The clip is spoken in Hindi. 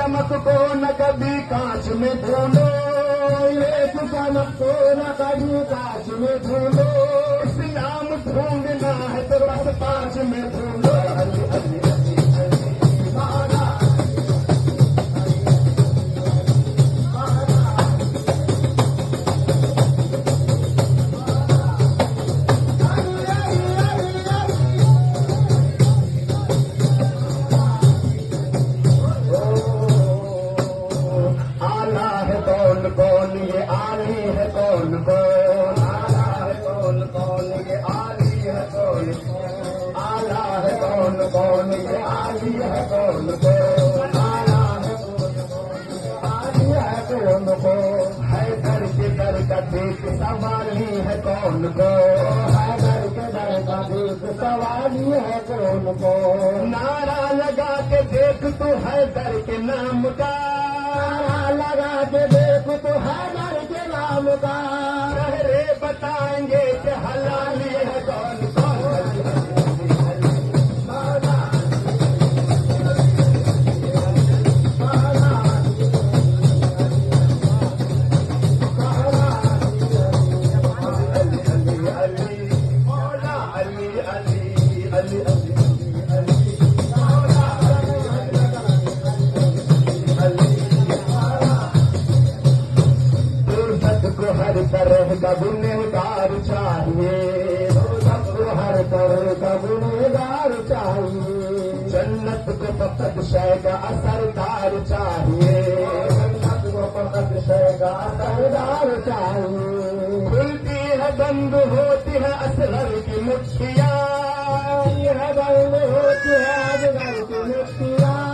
चमक को न कभी कांच में ढूंढो, एक चमक को न कभी कांच में ढूंढो, इस्लाम ढूंढना है तो बस पांच में ढूंढो। अली अली अली अली मारा कौन ये आली है कौन कौन, आला है कौन कौन ये आली है कौन कौन, आला है कौन कौन ये आली है कौन कौन, आला है कौन कौन आली है कौन कौन, है दर के दर का देख सवाली है कौन कौन, है दर के दर का देख सवाली है कौन कौन, नारा लगा के देख तू है दर के नाम का, लगा के देख तो हैदर के नाम का, रे बताएंगे कि हलाली है कौन कौन। हर तरह का गुनहगार चाहिए, सबको हर तरह का गुनहगार चाहिए, जन्नत को फकत शय का असरदार चाहिए, जन्नत को फकत शय का असरदार चाहिए, खुलती है बंद होती है असगर की मुट्ठियाँ, बंद होती है असगर की मुट्ठियाँ,